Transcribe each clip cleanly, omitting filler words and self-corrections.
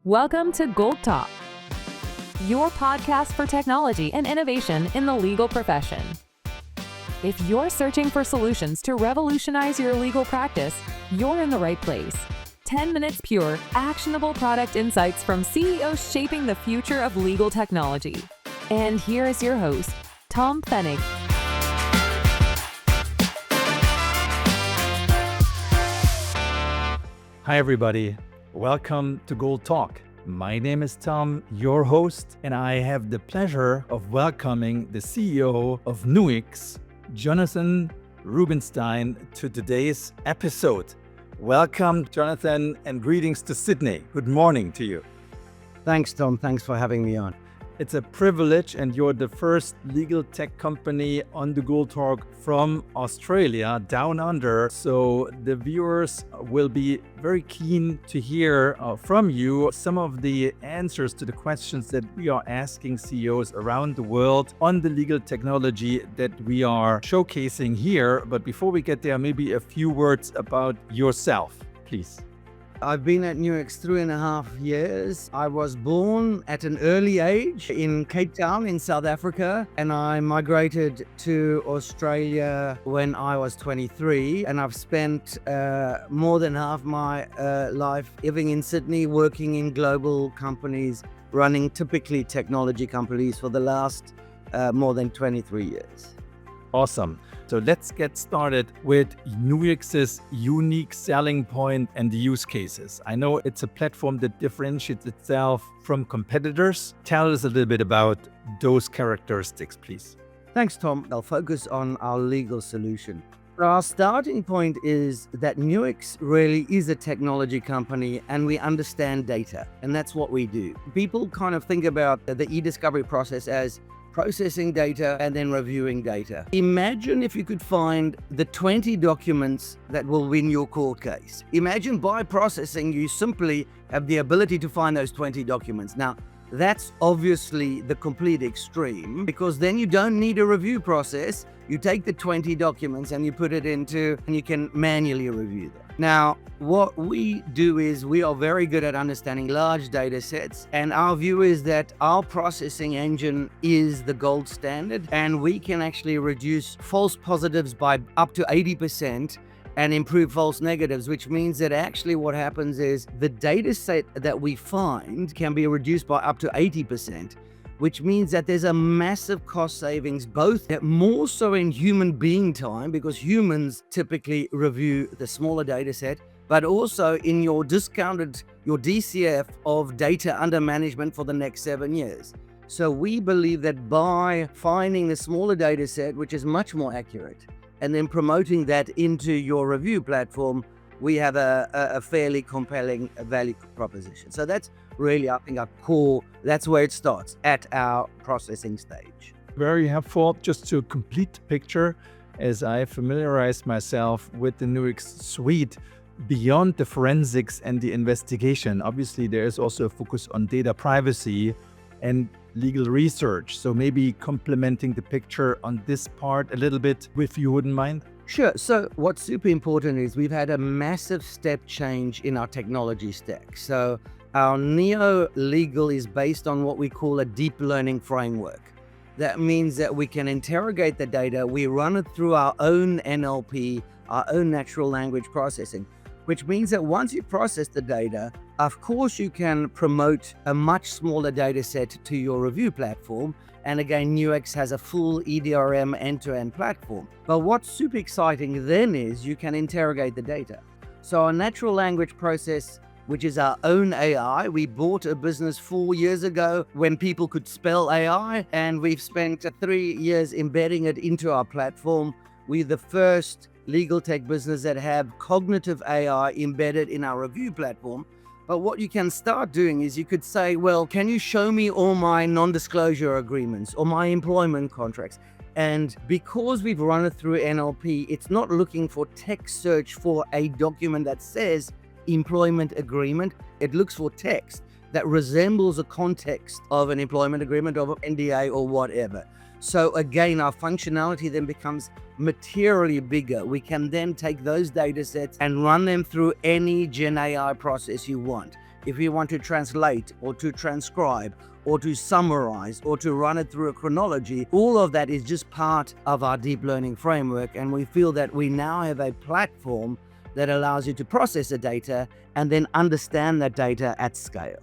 Welcome to GOLT Talk, your podcast for technology and innovation in the legal profession. If you're searching for solutions to revolutionize your legal practice, you're in the right place. 10 minutes pure, actionable product insights from CEOs shaping the future of legal technology. And here is your host, Tom Pfennig. Hi, everybody. Welcome to GOLT Talk. My name is Tom, your host, and I have the pleasure of welcoming the CEO of Nuix, Jonathan Rubinsztein, to today's episode. Welcome, Jonathan, and greetings to Sydney. Good morning to you. Thanks, Tom. Thanks for having me on. It's a privilege, and you're the first legal tech company on the GOLT Talk from Australia, down under. So the viewers will be very keen to hear from you some of the answers to the questions that we are asking CEOs around the world on the legal technology that we are showcasing here. But before we get there, maybe a few words about yourself, please. I've been at Nuix 3.5 years. I was born at an early age in Cape Town in South Africa, and I migrated to Australia when I was 23. And I've spent more than half my life living in Sydney, working in global companies, running typically technology companies for the last more than 23 years. Awesome. So let's get started with Nuix's unique selling point and the use cases. I know it's a platform that differentiates itself from competitors. Tell us a little bit about those characteristics, please. Thanks, Tom. I'll focus on our legal solution. Our starting point is that Nuix really is a technology company and we understand data, and that's what we do. People kind of think about the e-discovery process as processing data and then reviewing data. Imagine if you could find the 20 documents that will win your court case. Imagine by processing, you simply have the ability to find those 20 documents. Now, that's obviously the complete extreme, because then you don't need a review process. You take the 20 documents and you put it into, and you can manually review them. Now, what we do is we are very good at understanding large data sets, and our view is that our processing engine is the gold standard, and we can actually reduce false positives by up to 80% and improve false negatives, which means that actually what happens is the data set that we find can be reduced by up to 80%, which means that there's a massive cost savings, both more so in human being time, because humans typically review the smaller data set, but also in your DCF of data under management for the next 7 years. So we believe that by finding the smaller data set, which is much more accurate, and then promoting that into your review platform, we have a fairly compelling value proposition. So that's really, I think, our core. That's where it starts, at our processing stage. Very helpful. Just to complete the picture, as I familiarize myself with the Nuix suite, beyond the forensics and the investigation, obviously there is also a focus on data privacy and legal research. So maybe complementing the picture on this part a little bit, if you wouldn't mind. Sure. So what's super important is we've had a massive step change in our technology stack. So our Neo Legal is based on what we call a deep learning framework. That means that we can interrogate the data, we run it through our own NLP, our own natural language processing, which means that once you process the data, of course you can promote a much smaller data set to your review platform. And again, Nuix has a full EDRM end-to-end platform. But what's super exciting then is you can interrogate the data. So our natural language process, which is our own AI, we bought a business 4 years ago when people could spell AI, and we've spent 3 years embedding it into our platform. We're the first legal tech business that have cognitive AI embedded in our review platform. But what you can start doing is you could say, well, can you show me all my non-disclosure agreements or my employment contracts? And because we've run it through NLP, it's not looking for text search for a document that says employment agreement. It looks for text that resembles a context of an employment agreement, of an NDA or whatever. So again, our functionality then becomes materially bigger. We can then take those data sets and run them through any Gen AI process you want. if we want to translate or to transcribe or to summarize or to run it through a chronology, all of that is just part of our deep learning framework. And we feel that we now have a platform that allows you to process the data and then understand that data at scale.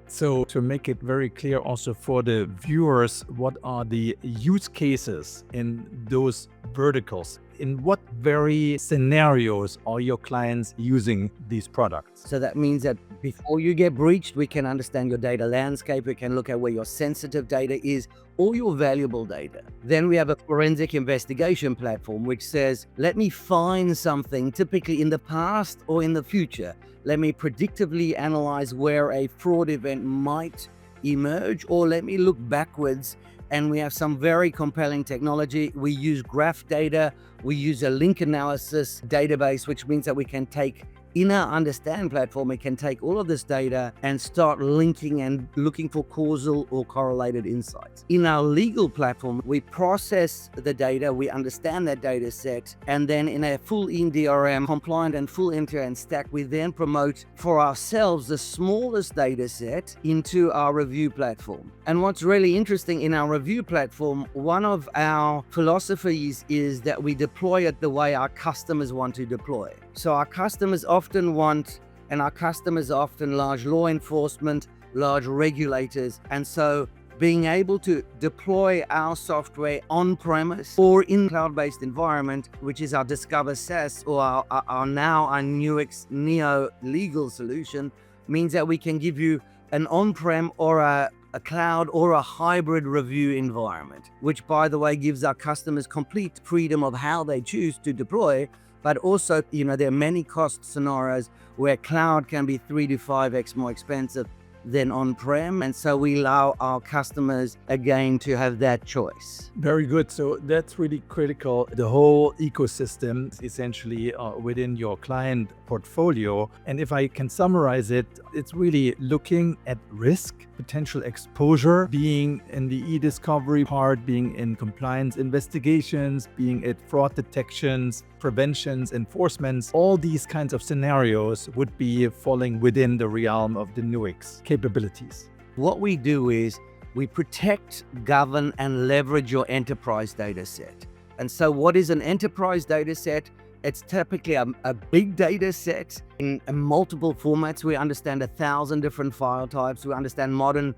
So to make it very clear also for the viewers, what are the use cases in those verticals? In what very scenarios are your clients using these products? So that means that before you get breached, we can understand your data landscape. We can look at where your sensitive data is, all your valuable data. Then we have a forensic investigation platform, which says, let me find something typically in the past or in the future. Let me predictively analyze where a fraud event might emerge, or let me look backwards. And we have some very compelling technology. We use graph data. We use a link analysis database, which means that we can take, in our Understand platform, we can take all of this data and start linking and looking for causal or correlated insights. In our legal platform, we process the data, we understand that data set, and then in a full NDRM compliant and full end-to-end stack, we then promote for ourselves the smallest data set into our review platform. And what's really interesting in our review platform, one of our philosophies is that we deploy it the way our customers want to deploy. So our customers often want, and our customers are often large law enforcement, large regulators. And so being able to deploy our software on-premise or in cloud-based environment, which is our Discover SaaS or our Nuix Neo legal solution, means that we can give you an on-prem or a cloud or a hybrid review environment, which, by the way, gives our customers complete freedom of how they choose to deploy. But also, there are many cost scenarios where cloud can be 3 to 5x more expensive than on-prem. And so we allow our customers, again, to have that choice. Very good. So that's really critical. The whole ecosystem is essentially within your client portfolio. And if I can summarize it, it's really looking at risk, potential exposure, being in the e-discovery part, being in compliance investigations, being at fraud detections, preventions, enforcements. All these kinds of scenarios would be falling within the realm of the Nuix capabilities. What we do is we protect, govern, and leverage your enterprise data set. And so what is an enterprise data set? It's typically a big data set in multiple formats. We understand 1,000 different file types. We understand modern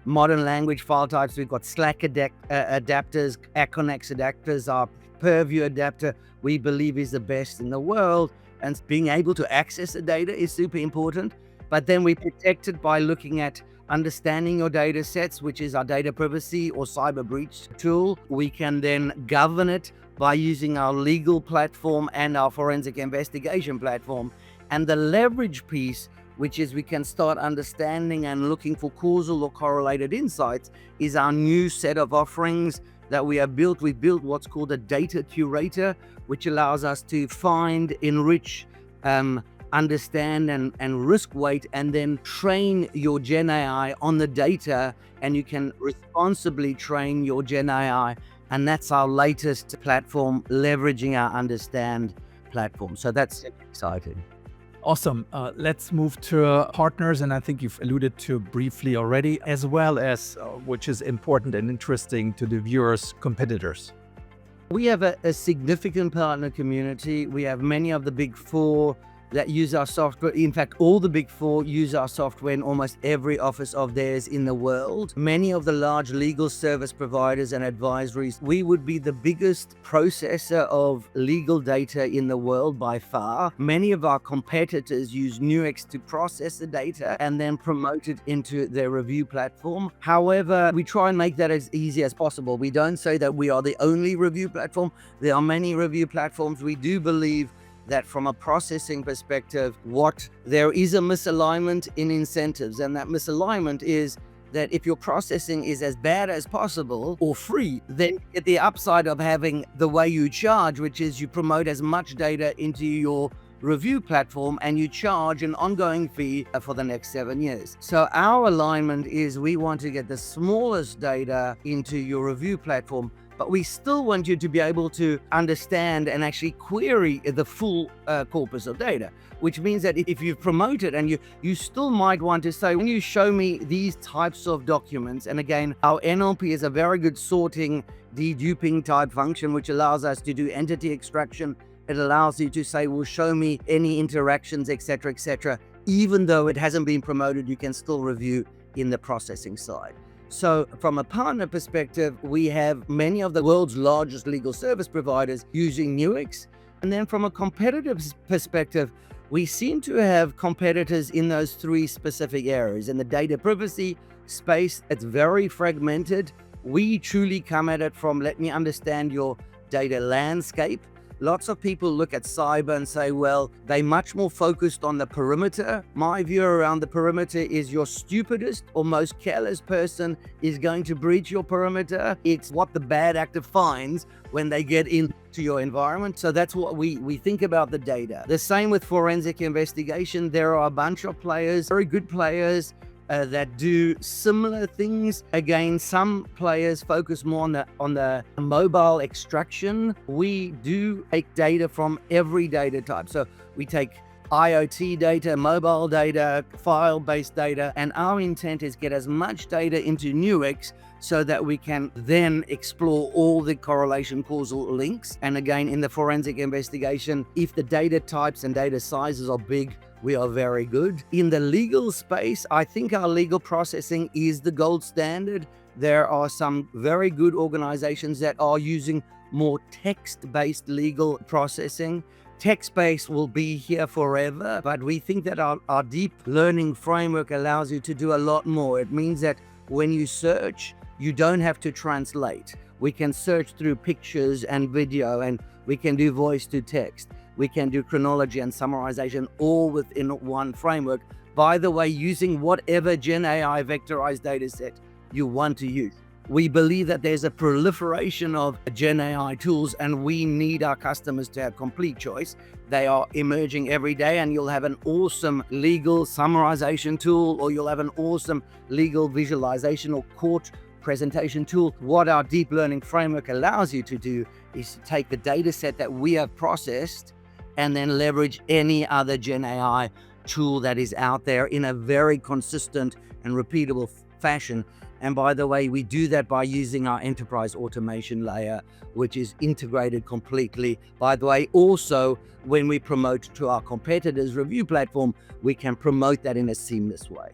language file types. We've got Slack adapters, Aconex adapters. Our Purview adapter, we believe, is the best in the world. And being able to access the data is super important. But then we protect it by looking at understanding your data sets, which is our data privacy or cyber breach tool. We can then govern it by using our legal platform and our forensic investigation platform. And the leverage piece, which is we can start understanding and looking for causal or correlated insights, is our new set of offerings that we have built. We built what's called a data curator, which allows us to find, enrich, understand and risk weight, and then train your Gen AI on the data, and you can responsibly train your Gen AI. And that's our latest platform, leveraging our Understand platform. So that's exciting. Awesome. Let's move to partners, and I think you've alluded to briefly already, as well as, which is important and interesting to the viewers, competitors. We have a significant partner community. We have many of the big four that use our software. In fact, all the big four use our software in almost every office of theirs in the world. Many of the large legal service providers and advisories. We would be the biggest processor of legal data in the world by far. Many of our competitors use Nuix to process the data and then promote it into their review platform. However, we try and make that as easy as possible. We don't say that we are the only review platform. There are many review platforms. We do believe that from a processing perspective, there is a misalignment in incentives. And that misalignment is that if your processing is as bad as possible or free, then you get the upside of having the way you charge, which is you promote as much data into your review platform and you charge an ongoing fee for the next 7 years. So our alignment is we want to get the smallest data into your review platform but we still want you to be able to understand and actually query the full corpus of data, which means that if you promote it, and you still might want to say, when you show me these types of documents, and again, our NLP is a very good sorting, deduping type function, which allows us to do entity extraction. It allows you to say, well, show me any interactions, etc., etc. Even though it hasn't been promoted, you can still review in the processing side. So from a partner perspective, we have many of the world's largest legal service providers using Nuix. And then from a competitive perspective, we seem to have competitors in those three specific areas. In the data privacy space, it's very fragmented. We truly come at it from, let me understand your data landscape. Lots of people look at cyber and say, well, they're much more focused on the perimeter. My view around the perimeter is your stupidest or most careless person is going to breach your perimeter. It's what the bad actor finds when they get into your environment. So that's what we think about the data. The same with forensic investigation. There are a bunch of players, very good players, that do similar things. Again, some players focus more on the mobile extraction. We do take data from every data type. So we take IoT data, mobile data, file-based data, and our intent is get as much data into Nuix so that we can then explore all the correlation causal links. And again, in the forensic investigation, if the data types and data sizes are big, we are very good. In the legal space, I think our legal processing is the gold standard. There are some very good organizations that are using more text-based legal processing. Text-based will be here forever, but we think that our deep learning framework allows you to do a lot more. It means that when you search, you don't have to translate. We can search through pictures and video, and we can do voice to text. We can do chronology and summarization all within one framework. By the way, using whatever Gen AI vectorized data set you want to use. We believe that there's a proliferation of Gen AI tools, and we need our customers to have complete choice. They are emerging every day, and you'll have an awesome legal summarization tool, or you'll have an awesome legal visualization or court presentation tool. What our deep learning framework allows you to do is to take the data set that we have processed and then leverage any other Gen AI tool that is out there in a very consistent and repeatable fashion. And by the way, we do that by using our enterprise automation layer, which is integrated completely. By the way, also, when we promote to our competitors' review platform, we can promote that in a seamless way.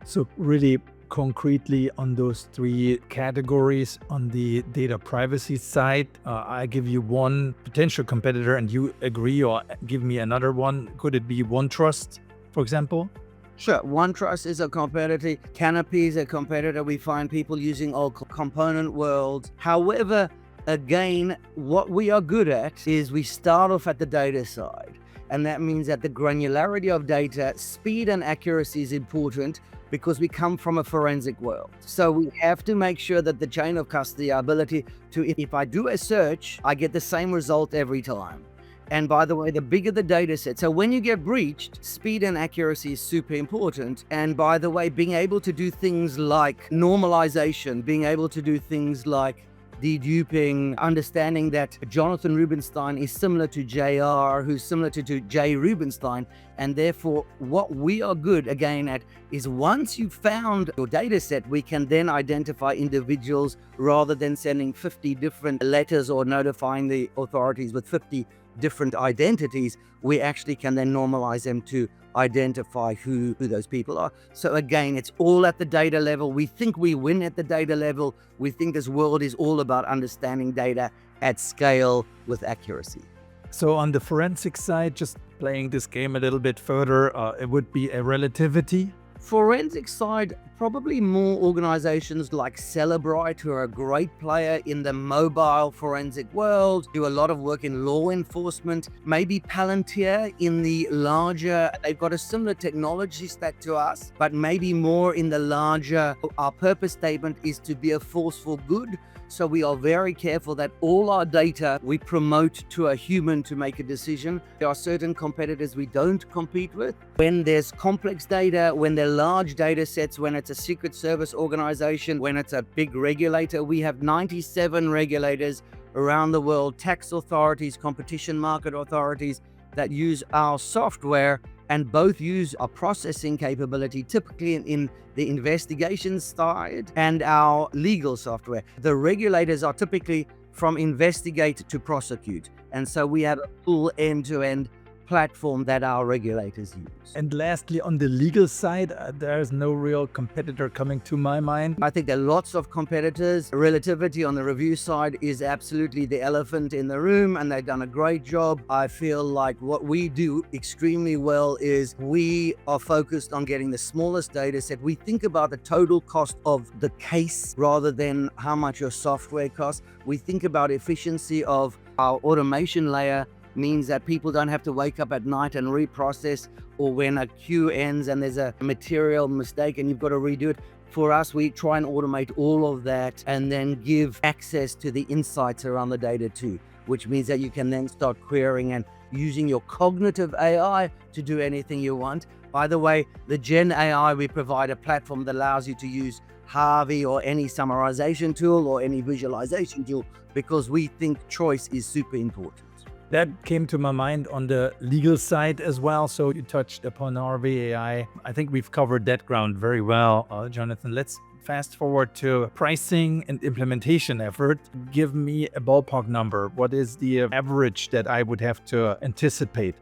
So really concretely on those three categories, on the data privacy side, I give you one potential competitor and you agree, or give me another one. Could it be OneTrust, for example? Sure. OneTrust is a competitor. Canopy is a competitor. We find people using all component worlds. However, again, what we are good at is we start off at the data side. And that means that the granularity of data, speed and accuracy is important because we come from a forensic world. So we have to make sure that the chain of custody, our ability to, if I do a search, I get the same result every time. And by the way, the bigger the data set. So when you get breached, speed and accuracy is super important. And by the way, being able to do things like normalization, being able to do things like deduping, understanding that Jonathan Rubinsztein is similar to JR, who's similar to J. Rubinsztein. And therefore, what we are good again at is once you've found your data set, we can then identify individuals rather than sending 50 different letters or notifying the authorities with 50 different identities. We actually can then normalize them to identify who those people are. So again, it's all at the data level. We think we win at the data level. We think this world is all about understanding data at scale with accuracy. So on the forensic side, just playing this game a little bit further, it would be a relativity. Forensic side, probably more organizations like Celebrite, who are a great player in the mobile forensic world, do a lot of work in law enforcement. Maybe Palantir in the larger, they've got a similar technology stack to us, but maybe more in the larger, our purpose statement is to be a force for good. So we are very careful that all our data we promote to a human to make a decision. There are certain competitors we don't compete with. When there's complex data, when they're large data sets, when it's it's a secret service organization, when it's a big regulator. We have 97 regulators around the world, tax authorities, competition market authorities that use our software, and both use our processing capability, typically in the investigation side, and our legal software. The regulators are typically from investigate to prosecute. And so we have a full end-to-end platform that our regulators use. And lastly, on the legal side, there's no real competitor coming to my mind. I think there are lots of competitors. Relativity on the review side is absolutely the elephant in the room, and they've done a great job. I feel like what we do extremely well is we are focused on getting the smallest data set. We think about the total cost of the case rather than how much your software costs. We think about efficiency of our automation layer, means that people don't have to wake up at night and reprocess, or when a queue ends and there's a material mistake and you've got to redo it. For us, we try and automate all of that and then give access to the insights around the data too, which means that you can then start querying and using your cognitive AI to do anything you want. By the way, the Gen AI, we provide a platform that allows you to use Harvey or any summarization tool or any visualization tool, because we think choice is super important. That came to my mind on the legal side as well. So you touched upon RVAI. I think we've covered that ground very well, Jonathan. Let's fast forward to pricing and implementation effort. Give me a ballpark number. What is the average that I would have to anticipate?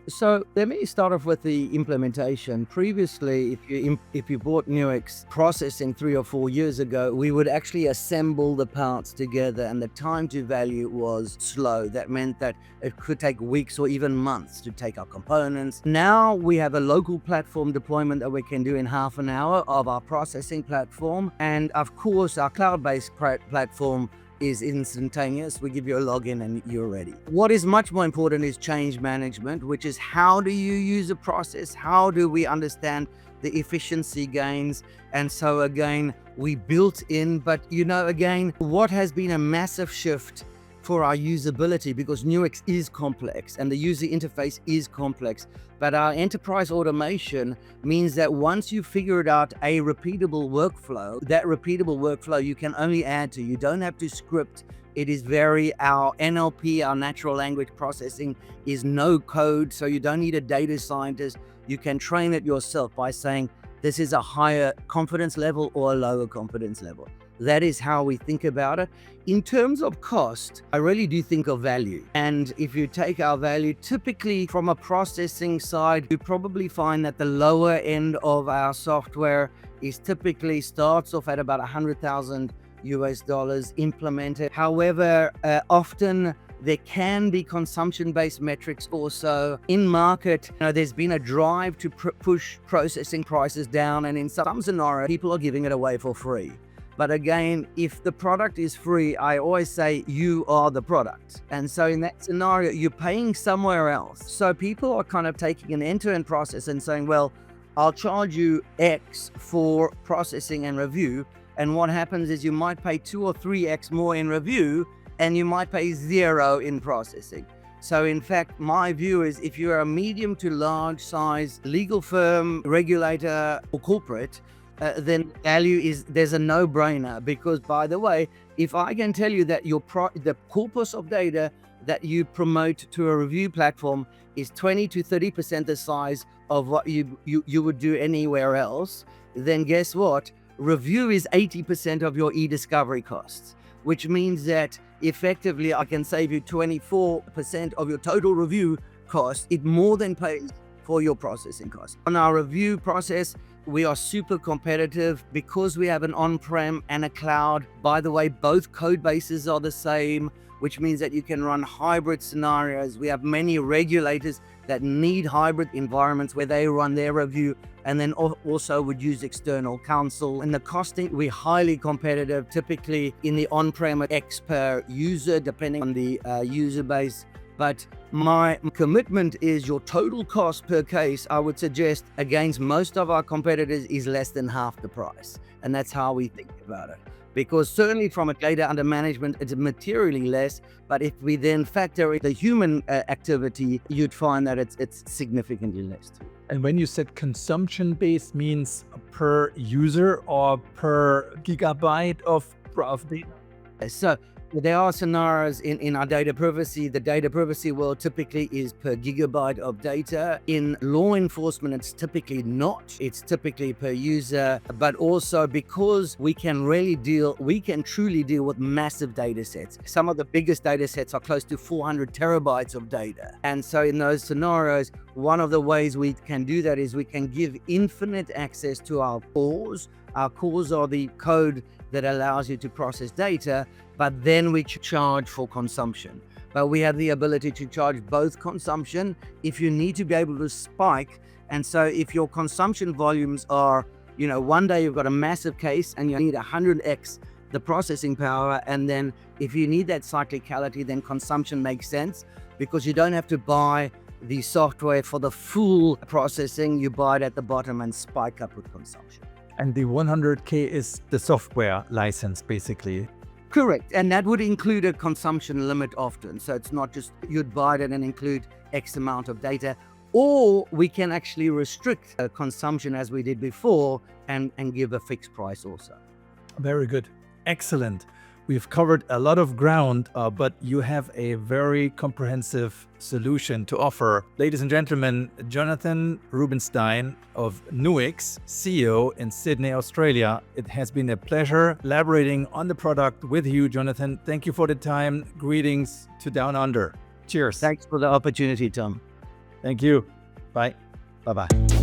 So let me start off with the implementation. Previously, if you bought Nuix processing 3 or 4 years ago, we would actually assemble the parts together, and the time to value was slow. That meant that it could take weeks or even months to take our components. Now we have a local platform deployment that we can do in half an hour of our processing platform. And of course, our cloud-based platform is instantaneous. We give you a login and you're ready. What is much more important is change management, which is how do you use a process? How do we understand the efficiency gains? And so again, we built in, but again, what has been a massive shift for our usability, because Nuix is complex and the user interface is complex, but our enterprise automation means that once you figured out a repeatable workflow, that repeatable workflow you can only add to. You don't have to script. It is our NLP, our natural language processing, is no code, so you don't need a data scientist. You can train it yourself by saying this is a higher confidence level or a lower confidence level. That is how we think about it. In terms of cost, I really do think of value. And if you take our value, typically from a processing side, you probably find that the lower end of our software is typically starts off at about $100,000 implemented. However, often there can be consumption-based metrics also. In market, there's been a drive to push processing prices down, and in some scenarios, people are giving it away for free. But again, if the product is free, I always say you are the product. And so in that scenario, you're paying somewhere else. So people are kind of taking an end-to-end process and saying, well, I'll charge you X for processing and review. And what happens is you might pay 2 or 3X more in review, and you might pay 0 in processing. So in fact, my view is if you're a medium to large size legal firm, regulator, or corporate, then there's a no-brainer, because by the way, if I can tell you that the corpus of data that you promote to a review platform is 20 to 30% the size of what you would do anywhere else, then guess what? Review is 80% of your e-discovery costs, which means that effectively I can save you 24% of your total review cost. It more than pays for your processing costs. On our review process, we are super competitive because we have an on-prem and a cloud. By the way, both code bases are the same, which means that you can run hybrid scenarios. We have many regulators that need hybrid environments where they run their review and then also would use external counsel. And the costing, we're highly competitive, typically in the on-prem X per user, depending on the user base. But my commitment is your total cost per case, I would suggest, against most of our competitors is less than half the price. And that's how we think about it. because certainly from a data under management, it's materially less. But if we then factor in the human activity, you'd find that it's significantly less too. And when you said consumption-based, means per user or per gigabyte of data? So there are scenarios in our data privacy. The data privacy world typically is per gigabyte of data. In law enforcement, it's typically not. It's typically per user, but also because we can truly deal with massive data sets. Some of the biggest data sets are close to 400 terabytes of data. And so in those scenarios, one of the ways we can do that is we can give infinite access to our cores. Our cores are the code that allows you to process data, but then we charge for consumption. But we have the ability to charge both consumption if you need to be able to spike. And so if your consumption volumes are, one day you've got a massive case and you need 100x the processing power. And then if you need that cyclicality, then consumption makes sense because you don't have to buy the software for the full processing. You buy it at the bottom and spike up with consumption. And the 100K is the software license, basically. Correct. And that would include a consumption limit often. So it's not just you'd buy it and include X amount of data. Or we can actually restrict consumption as we did before and give a fixed price also. Very good. Excellent. We've covered a lot of ground, but you have a very comprehensive solution to offer. Ladies and gentlemen, Jonathan Rubinsztein of Nuix, CEO in Sydney, Australia. It has been a pleasure elaborating on the product with you, Jonathan. Thank you for the time. Greetings to Down Under. Cheers. Thanks for the opportunity, Tom. Thank you. Bye. Bye-bye.